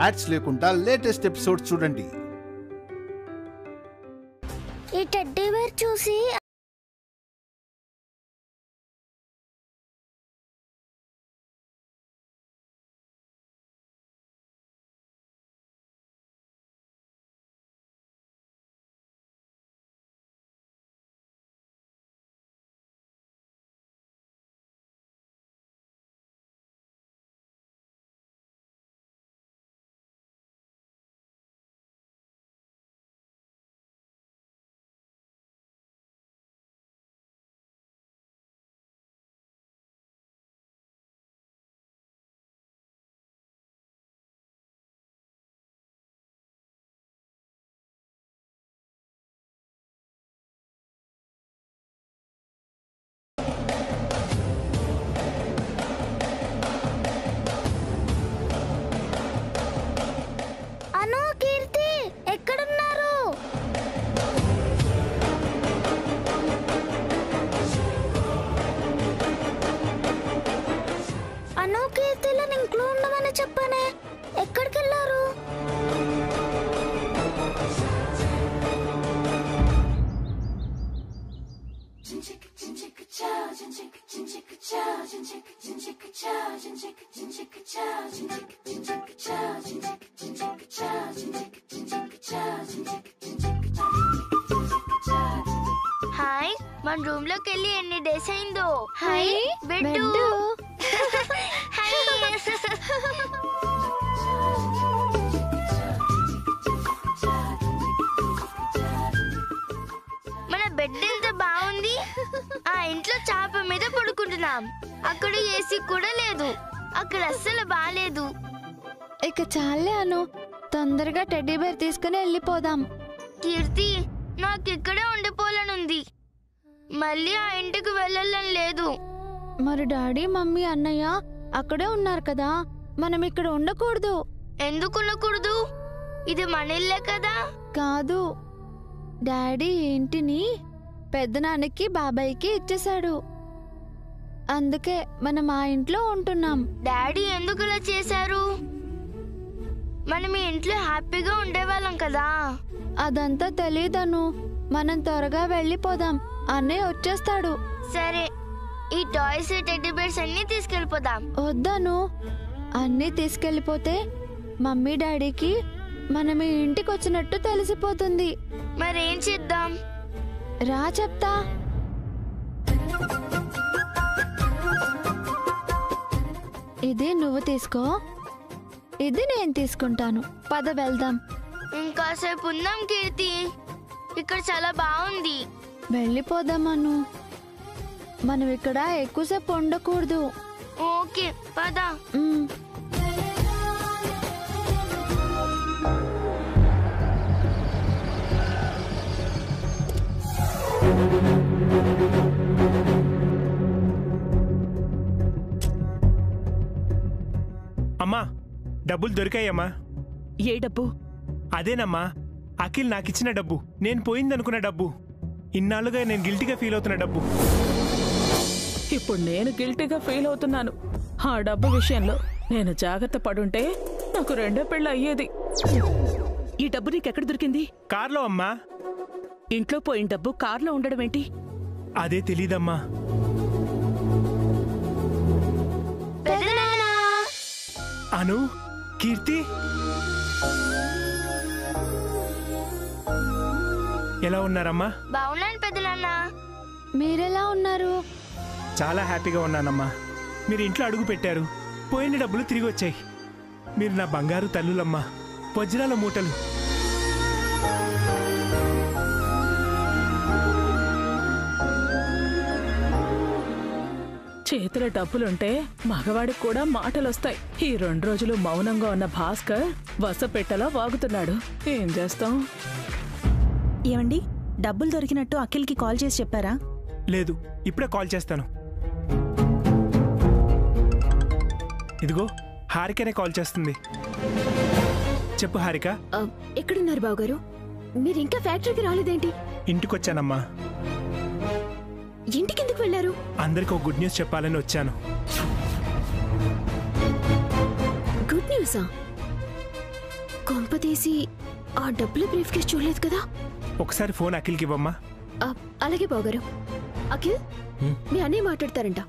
Ads లేకుండా latest episodes చూడండి. ఈ టెడ్డీ బేర్ చూసి చెప్పనే ఎక్కడికి వెళ్ళారు? హాయ్, మన రూమ్ లోకి వెళ్ళి ఎన్ని డేస్ అయిందో. Hi bed. మన బెడ్ ఎంత బాగుంది. ఆ ఇంట్లో చాప మీద పడుకుంటున్నాం. అక్కడ ఏసీ కూడా లేదు. అక్కడ అస్సలు బాలేదు. ఇక చాలే అను, తొందరగా టెడ్డీ బేర్ తీసుకుని వెళ్ళిపోదాం. కీర్తి, నాకు ఇక్కడే ఉండిపోవాలనుంది. మళ్ళీ ఆ ఇంటికి వెళ్ళాలని లేదు. మరి డాడీ మమ్మీ అన్నయ్య అక్కడే ఉన్నారు కదా, మనం ఇక్కడ ఉండకూడదు. ఎందుకు ఉండకూడదు? ఇది మన ఇల్లే కదా. కాదు, డాడీ ఇంటిని పెద్దనాన్నకి బాబాయ్కి ఇచ్చేశాడు. అందుకే మనం ఆ ఇంట్లో ఉంటున్నాం. డాడీ ఎందుకు ఇలా చేశారు? మనం ఈ ఇంట్లో హ్యాపీగా ఉండేవాళ్ళం కదా. అదంతా తెలీదను, మనం త్వరగా వెళ్ళిపోదాం. అన్నయ్య వచ్చేస్తాడు. సరే, ఈ టాయ్స్ టెడ్డీ బేర్స్ అన్ని తీసుకెళ్ళిపోదాం. వద్దను, అన్నీ తీసుకెళ్ళిపోతే మమ్మీ డాడీకి మనం ఈ ఇంటికి వచ్చినట్టు తెలిసిపోతుంది. మరేం చేద్దాం? రా చెప్తా. ఇది నువ్వు తీసుకో, ఇది నేను తీసుకుంటాను. పద వెళ్దాం. ఇంకాసేపు ఉందాం కీర్తి, ఇక్కడ చాలా బాగుంది. వెళ్ళిపోదామను, మనం ఇక్కడ ఎక్కువసేపు ఉండకూడదు. ఓకే పద. అమ్మా, డబ్బులు దొరికాయమ్మా. ఏ డబ్బు? అదేనమ్మా, అఖిల్ నాకిచ్చిన డబ్బు, నేను పోయిందనుకున్న డబ్బు, ఇన్నాళ్ళుగా నేను గిల్టీగా ఫీల్ అవుతున్న డబ్బు. ఇప్పుడు నేను గిల్టీగా ఫీల్ అవుతున్నాను. ఆ డబ్బు విషయంలో నేను జాగ్రత్త పడుంటే నాకు రెండో పెళ్ళి అయ్యేది. ఈ డబ్బు నీకెక్కడ దొరికింది? కార్లో అమ్మా. ఇంట్లో పోయిన డబ్బు కార్లో ఉండడం ఏంటి? అదే తెలీదమ్మా. అను, కీర్తి ఎలా ఉన్నారమ్మా? బాగున్నాను పెద్దనాన్న. మీరెలా ఉన్నారు? చాలా హ్యాపీగా ఉన్నానమ్మా. మీరు ఇంట్లో అడుగు పెట్టారు, పోయిన డబ్బులు తిరిగి వచ్చాయి. మీరు నా బంగారు తల్లులమ్మా, వజ్రాల మూటలు. చేతిలో డబ్బులుంటే మగవాడికి కూడా మాటలొస్తాయి. ఈ 2 రోజులు మౌనంగా ఉన్న భాస్కర్ వసపెట్టలా వాగుతున్నాడు. ఏం చేస్తాం? ఏమండి, డబ్బులు దొరికినట్టు అఖిల్కి కాల్ చేసి చెప్పారా? లేదు, ఇప్పుడే కాల్ చేస్తాను. ఇదిగో హారికనే కాల్ చేస్తుంది. చెప్పు హారిక. ఎక్కడున్నారు బావగారు? మీరు ఇంకా ఫ్యాక్టరీకి రాలేదేంటి? ఇంటికొచ్చానమ్మా. ఇంటికెందుకు వెళ్ళారు? అందరికి ఒక గుడ్ న్యూస్ చెప్పాలని వచ్చాను. గుడ్ న్యూసా? కొంపతీసి ఆ డబ్బులు బ్రీఫ్ కేసు చూడలేదు కదా? ఒకసారి ఫోన్ అఖిల్కి ఇవ్వమ్మా. అలాగే బావగారు. అఖిల్, మీ అన్నయ్య మాట్లాడతారంట.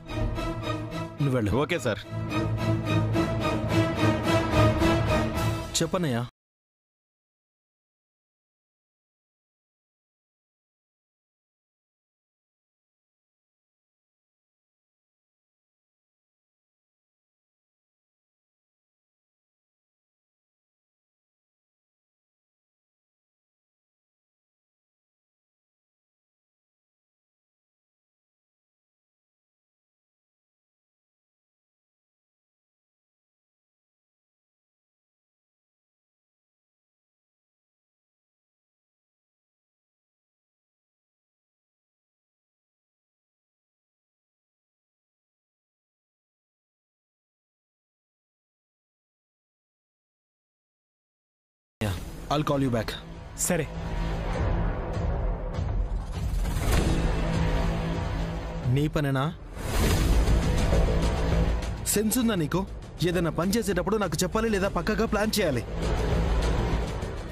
నువ్వు వెళ్ళు. Okay sir. చెప్పనయ్యా. I'll call you back. సరే. నీ పనేనా? సెన్స్ ఉందా నీకు? ఏదైనా పని చేసేటప్పుడు నాకు చెప్పాలి లేదా పక్కగా ప్లాన్ చేయాలి.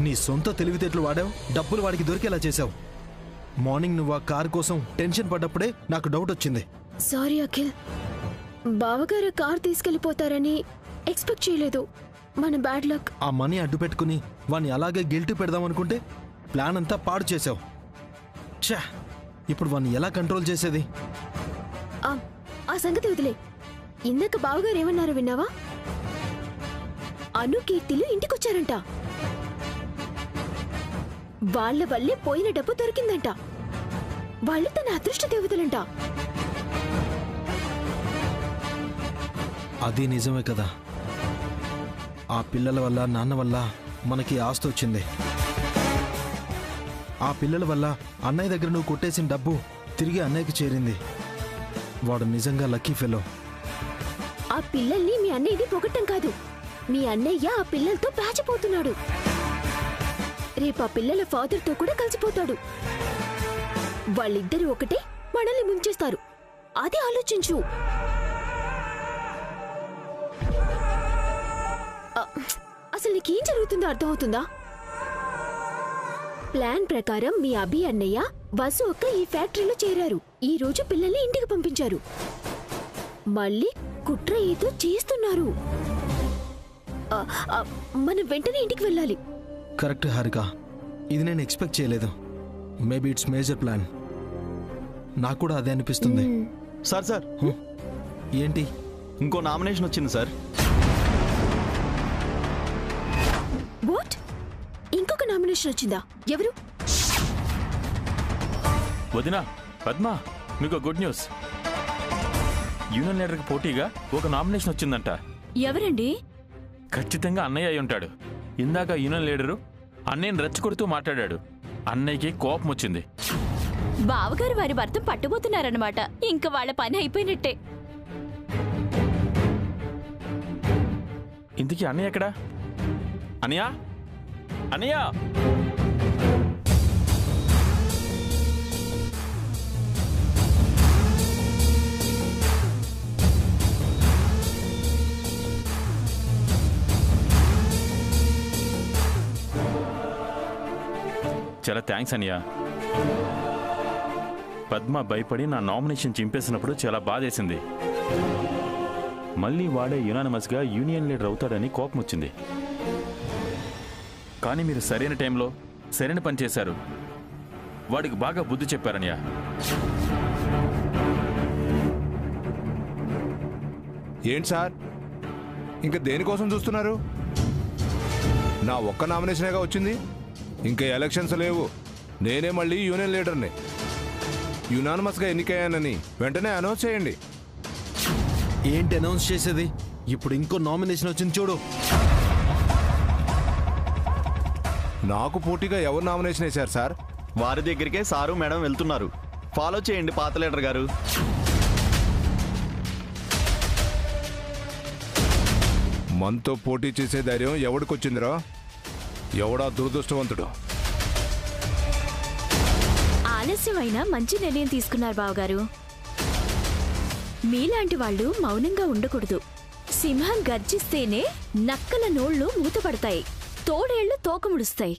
నీ సొంత తెలివితేటలు వాడావు, డబ్బులు వాడికి దొరికేలా చేసావు. మార్నింగ్ నువ్వు ఆ కార్ కోసం టెన్షన్ పడ్డప్పుడే నాకు డౌట్ వచ్చింది. సారీ అఖిల్, బావగారు కార్ తీసుకెళ్లిపోతారని ఎక్స్పెక్ట్ చేయలేదు. మన బ్యాడ్ లక్. ఆ మనీ అడ్డు పెట్టుకుని వాణ్ణి అలాగే గిల్టీ పెడదామనుకుంటే ప్లాన్ అంతా పాడు చేసావు. ఛా, ఇప్పుడు వాణ్ణి ఎలా కంట్రోల్ చేసేది? ఆ సంగతి వదిలే. ఇందాక బావగారు ఏమన్నారు విన్నావా? అను కీర్తిలు ఇంటికొచ్చారంట. వాళ్ళ వల్లే పోయిన డబ్బు దొరికిందంట. వాళ్ళు తన అదృష్ట దేవతలంట. అది నిజమే కదా. ఆ పిల్లల వల్ల, నాన్న వల్ల మనకి ఆస్తి వచ్చింది. ఆ పిల్లల వల్ల అన్నయ్య దగ్గర నువ్వు కొట్టేసిన డబ్బు తిరిగి అన్నయ్యకి చేరింది. వాడు నిజంగా లక్కీ ఫెలో. ఆ పిల్లల్ని మీ అన్నయ్యని పొగట్టం కాదు, మీ అన్నయ్య ఆ పిల్లలతో పాచిపోతున్నాడు. రేపు ఆ పిల్లల ఫాదర్తో కూడా కలిసిపోతాడు. వాళ్ళిద్దరూ ఒకటే మనల్ని ముంచేస్తారు. అది ఆలోచించు. అసలు నీకేం జరుగుతుందో అర్థమవుతుందా? ప్లాన్ ప్రకారం మీ అభి అన్నయ్య, వసు అక్క ఈ ఫ్యాక్టరీలో చేరారు. ఈ రోజు పిల్లల్ని ఇంటికి పంపించారు. మళ్ళీ కుట్ర ఏదో చేస్తున్నారు. మనం వెంటనే ఇంటికి వెళ్ళాలి. కరెక్ట్ హారిక, ఇది నేను ఎక్స్పెక్ట్ చేయలేదు. Maybe it's major plan. నాకు కూడా అదే అనిపిస్తుంది. సార్ ఏంటి? ఇంకో నామినేషన్ వచ్చింది సార్. వాట్? ఇంకొక నామినేషన్ వచ్చిందా? ఎవరు? వదినా పద్మ, మీకు గుడ్ న్యూస్. యూనియన్ లీడర్కి పోటీగా ఒక నామినేషన్ వచ్చిందంట. ఎవరండి? ఖచ్చితంగా అన్నయ్య అయి ఉంటాడు. ఇందాక యూనియన్ లీడరు అన్నయ్యని రెచ్చగొడుతూ మాట్లాడాడు. అన్నయ్యకి కోపం వచ్చింది. బావగారు వారి భర్త పట్టుబోతున్నారన్నమాట. ఇంక వాళ్ళ పని అయిపోయినట్టే. ఇంతకీ అన్నయ్య ఎక్కడా? అన్నయ్య, అన్నయ్య! చాలా థ్యాంక్స్ అన్నయ్య. పద్మ భయపడి నా నామినేషన్ చింపేసినప్పుడు చాలా బాధేసింది. మళ్ళీ వాడే యునానిమస్గా యూనియన్ లీడర్ అవుతాడని కోపం వచ్చింది. కానీ మీరు సరైన టైంలో సరైన పని చేశారు. వాడికి బాగా బుద్ధి చెప్పారన్నయ్య. ఏంటి సార్, ఇంకా దేనికోసం చూస్తున్నారు? నా ఒక్క నామినేషనేగా వచ్చింది. ఇంకా ఎలక్షన్స్ లేవు. నేనే మళ్ళీ యూనియన్ లీడర్ని. యునానిమస్గా ఎన్నికయ్యానని వెంటనే అనౌన్స్ చేయండి. ఏంటి అనౌన్స్ చేసేది? ఇప్పుడు ఇంకో నామినేషన్ వచ్చింది చూడు. నాకు పోటీగా ఎవరు నామినేషన్ వేశారు సార్? వారి దగ్గరికే సారు మేడం వెళ్తున్నారు. ఫాలో చేయండి పాత లీడర్ గారు. మనతో పోటీ చేసే ధైర్యం ఎవడికొచ్చిందిరా? ఎవడా దురదృష్టవంతుడు? ఆలస్యమైన మంచి నిర్ణయం తీసుకున్నారు బావగారు. మీలాంటి వాళ్ళు మౌనంగా ఉండకూడదు. సింహం గర్జిస్తేనే నక్కల నోళ్లు మూతపడతాయి. తోడేళ్లు తోకముడుస్తాయి.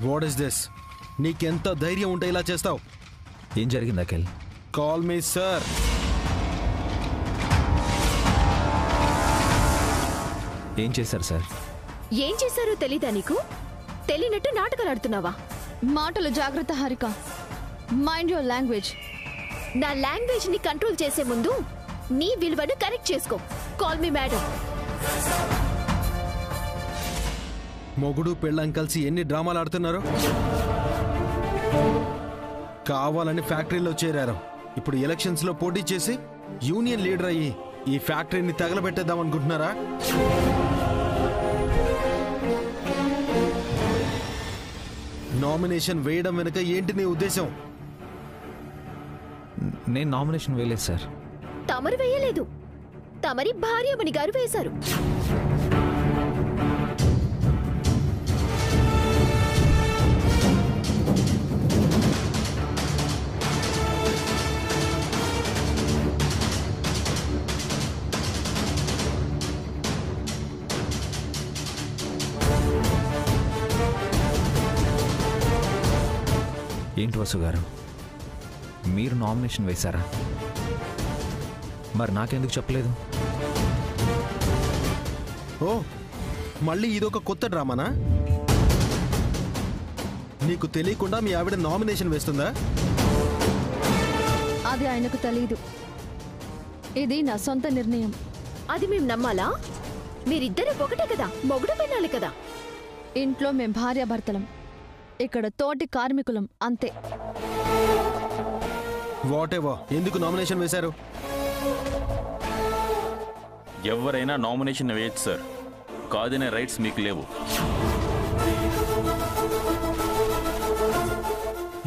What is this? నీకెంత ధైర్యం ఉంటే ఇలా చేస్తావు? ఏం జరిగింది అఖిల్? Call me sir. ఏం చేశారు సార్? ఏం చేశారో తెలీదా నీకు? తెలియనట్టు నాటకాలు ఆడుతున్నావా? మాటలు జాగ్రత్త హారిక. Mind your language. నా లాంగ్వేజ్ ని కంట్రోల్ చేసే ముందు నీ విలువను కరెక్ట్ చేసుకో. Call me madam. మొగుడు పెళ్ళం కలిసి ఎన్ని డ్రామాలు ఆడుతున్నారు. కావాలని ఫ్యాక్టరీలో చేరారు. ఇప్పుడు ఎలక్షన్స్ లో పోటీ చేసి యూనియన్ లీడర్ అయ్యి ఈ ఫ్యాక్టరీని తగలబెట్టేద్దాం అనుకుంటున్నారా? నామినేషన్ వేయడం వెనుక ఏంటి నీ ఉద్దేశం? నేను నామినేషన్ వేయలేదు సార్. తమరు వేయలేదు, తమరి భార్యమణి గారు వేశారు. ఏంటి వసు గారు, మీరు నామినేషన్ వేశారా? మరి నాకెందుకు చెప్పలేదు? ఓ, మళ్ళీ ఇదొక కొత్త డ్రామానా? నీకు తెలియకుండా మీ ఆవిడ నామినేషన్ వేస్తుందా? అది ఆయనకు తెలీదు. ఇది నా సొంత నిర్ణయం. అది మేము నమ్మాలా? మీరిద్దరూ ఒకటే కదా, మొగుడు పెళ్ళాలి కదా. ఇంట్లో మేం భార్యాభర్తలం, ఇక్కడ తోటి కార్మికులం, అంతే. వాటెవర్, ఎందుకు నామినేషన్ వేశారు? ఎవరైనా నామినేషన్ వేయచ్చు సార్, కాదనే రైట్స్ మీకు లేవు.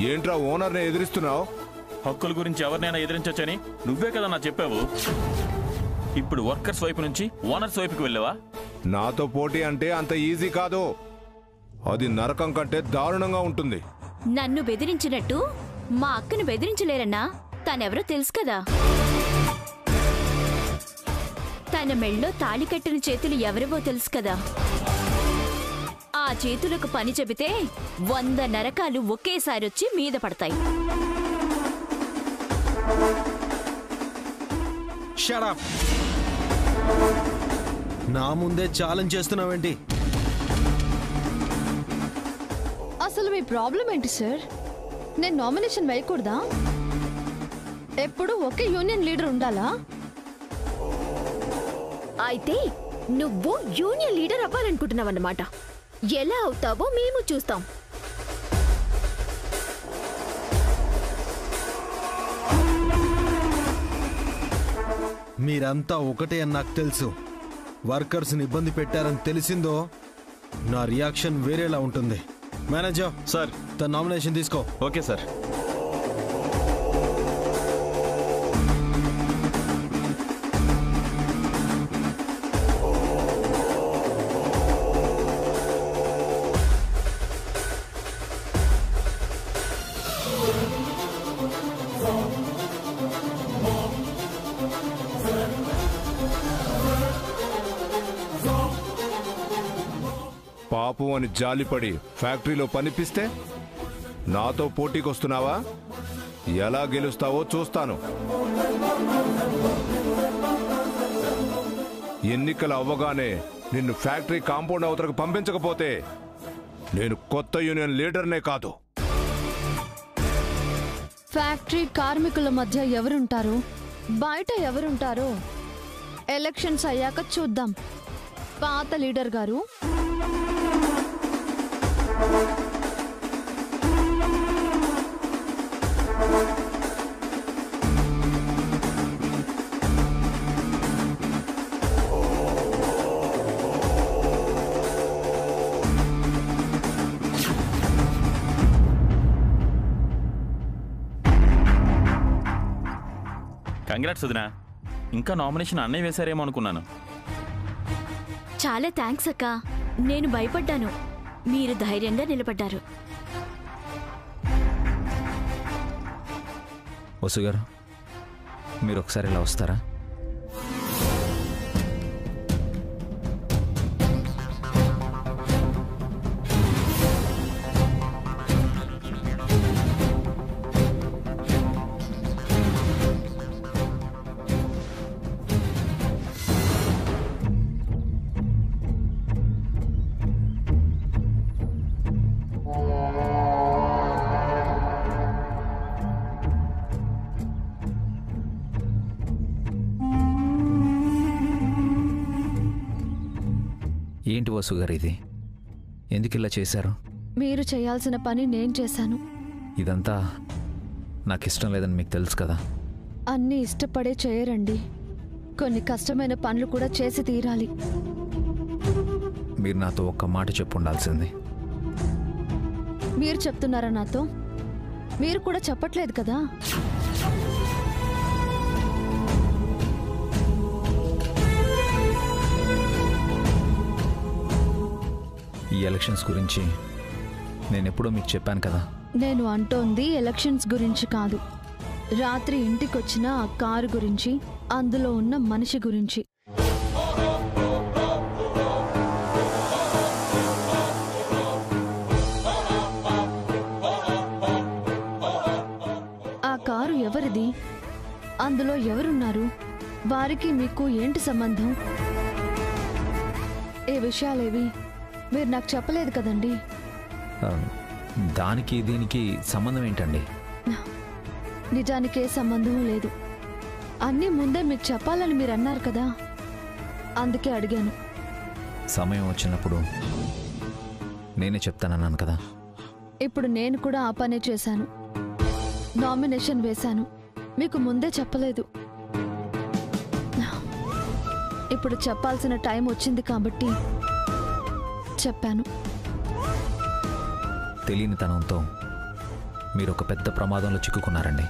ఏంట్రా ఓనర్ని ఎదిరిస్తున్నావు? హక్కుల గురించి ఎవరినైనా ఎదిరించొచ్చని నువ్వే కదా నా చెప్పావు. ఇప్పుడు వర్కర్స్ వైపు నుంచి ఓనర్స్ వైపుకి వెళ్ళావా? నాతో పోటీ అంటే అంత ఈజీ కాదు. అది నరకం కంటే దారుణంగా ఉంటుంది. నన్ను బెదిరించినట్టు మా అక్కను బెదిరించలేరన్నా. తనెవరో తెలుసు కదా. తన మెళ్ళో తాళి కట్టిన చేతులు ఎవరివో తెలుసు కదా. ఆ చేతులకు పని చెబితే 100 నరకాలు ఒకేసారి వచ్చి మీద పడతాయి. Shut up. నా ముందే ఛాలెంజ్ చేస్తున్నావేంటి? అసలు మీ ప్రాబ్లం ఏంటి సార్? నేను నామినేషన్ వేయకూడదా? ఎప్పుడు ఒకే యూనియన్ లీడర్ ఉండాలా? అయితే నువ్వు యూనియన్ లీడర్ అవ్వాలనుకుంటున్నావన్నమాట. ఎలా అవుతావో మేము చూస్తాం. మీరంతా ఒకటే అని నాకు తెలుసు. వర్కర్స్ని ఇబ్బంది పెట్టారని తెలిసిందో నా రియాక్షన్ వేరేలా ఉంటుంది. మేనేజర్ సార్, తన నామినేషన్ తీసుకో. Okay sir. పాపం అని జాలిపడి ఫ్యాక్టరీలో పనిపిస్తే నాతో పోటీకొస్తున్నావా? ఎలా గెలుస్తావో చూస్తాను. ఎన్నికలు అవ్వగానే నిన్ను ఫ్యాక్టరీ కాంపౌండ్ అవతలకు పంపించకపోతే నేను కొత్త యూనియన్ లీడర్నే కాదు. ఫ్యాక్టరీ కార్మికుల మధ్య ఎవరుంటారు, బయట ఎవరుంటారో ఎలక్షన్స్ అయ్యాక చూద్దాం. పాత లీడర్ గారు, కంగ్రాట్స్ వదినా. ఇంకా నామినేషన్ అన్నయ్య వేశారేమో అనుకున్నాను. చాలా థ్యాంక్స్ అక్క. నేను భయపడ్డాను, మీరు ధైర్యంగా నిలబడ్డారు. వసు గారు, మీరు ఒకసారి ఇలా వస్తారా? ఏంటి వసు గారు ఇది? ఎందుకు ఇలా చేశారు? మీరు చేయాల్సిన పని నేను చేశాను. ఇదంతా నాకు ఇష్టం లేదని మీకు తెలుసు కదా. అన్నీ ఇష్టపడే చేయరండి, కొన్ని కష్టమైన పనులు కూడా చేసి తీరాలి. మీరు నాతో ఒక్క మాట చెప్పు ఉండాల్సింది. మీరు చెప్తున్నారా నాతో? మీరు కూడా చెప్పట్లేదు కదా. ఈ ఎలక్షన్స్ గురించి నేను ఎప్పుడో మీకు చెప్పాను కదా. నేను అంటోంది ఎలక్షన్స్ గురించి కాదు, రాత్రి ఇంటికొచ్చిన ఆ కారు గురించి, అందులో ఉన్న మనిషి గురించి. ఆ కారు ఎవరిది? అందులో ఎవరున్నారు? వారికి మీకు ఏంటి సంబంధం? ఏ విషయాలేవి మీరు నాకు చెప్పలేదు కదండి. దానికి దీనికి సంబంధం ఏంటండి? నిజానికే సంబంధం లేదు. అన్నీ ముందే మీకు చెప్పాలని మీరు అన్నారు కదా, అందుకే అడిగాను. సమయం వచ్చినప్పుడు నేనే చెప్తానన్నాను కదా. ఇప్పుడు నేను కూడా ఆ పనే చేశాను, నామినేషన్ వేశాను. మీకు ముందే చెప్పలేదు. ఇప్పుడు చెప్పాల్సిన టైం వచ్చింది కాబట్టి చెప్పాను. తెలియనితనంతో మీరు ఒక పెద్ద ప్రమాదంలో చిక్కుకున్నారండి.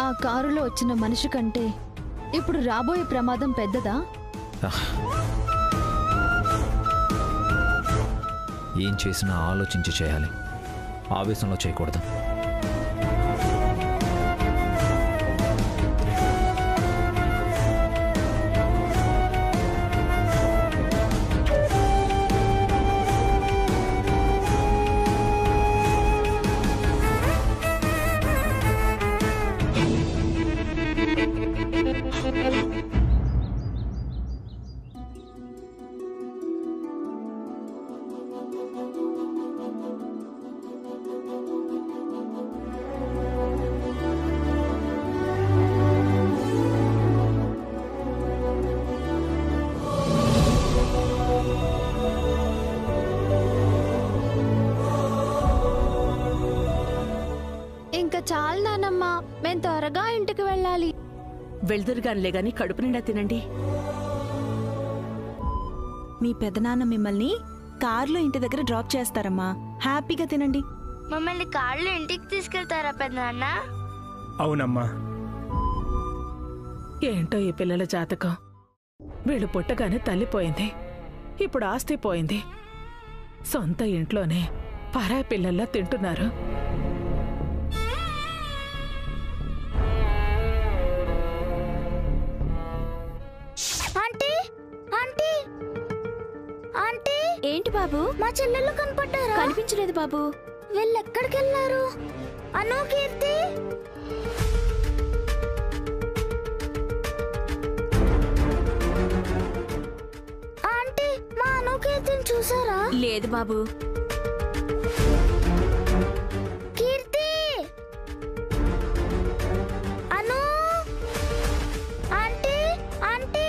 ఆ కారులో వచ్చిన మనిషి కంటే ఇప్పుడు రాబోయే ప్రమాదం పెద్దదా? ఏం చేసినా ఆలోచించి చేయాలి, ఆవేశంలో చేయకూడదు. చాలు నానమ్మా, మేము త్వరగా ఇంటికి వెళ్ళాలి. వెళ్దురుగానిలే గాని కడుపు నిండా తినండి. మీ పెదనాన్న మిమ్మల్ని కార్లో ఇంటి దగ్గర డ్రాప్ చేస్తారమ్మా, హ్యాపీగా తినండి. మమ్మల్ని కార్లో ఇంటికి తీసుకెళ్తారా పెద్దనాన్న? అవునమ్మా. ఏంటో ఈ పిల్లల జాతకం. వీళ్ళు పుట్టగానే తల్లి పోయింది, ఇప్పుడు ఆస్తి పోయింది. సొంత ఇంట్లోనే పరాయి పిల్లల్లా తింటున్నారు. ఏంటి బాబు? మా చెల్లెళ్ళు కనపడ్డారా? కనిపించలేదు బాబు. వీళ్ళెక్కడికి వెళ్ళారు? అను, కీర్తి. ఆంటీ, మా అను కీర్తిని చూసారా? లేదు బాబు. కీర్తి, అను, ఆంటీ, ఆంటీ,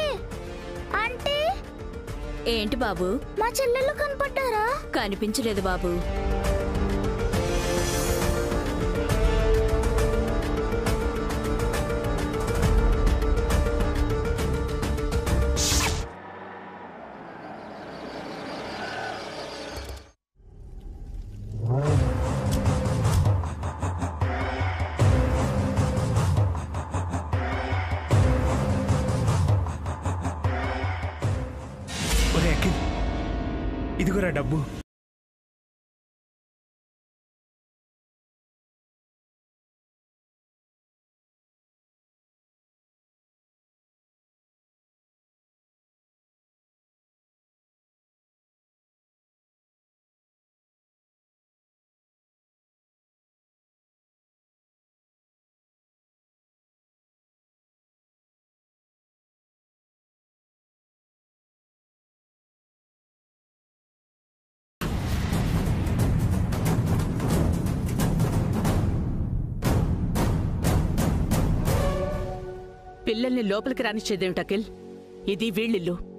ఆంటీ. ఏంటి బాబు? మా చెల్లెళ్ళు కనపడ్డారా? కనిపించలేదు బాబు. ఇదిగోరా డబ్బు. పిల్లల్ని లోపలికి రానిచ్చేదేమిటి అఖిల్? ఇది వీళ్ళిల్లు.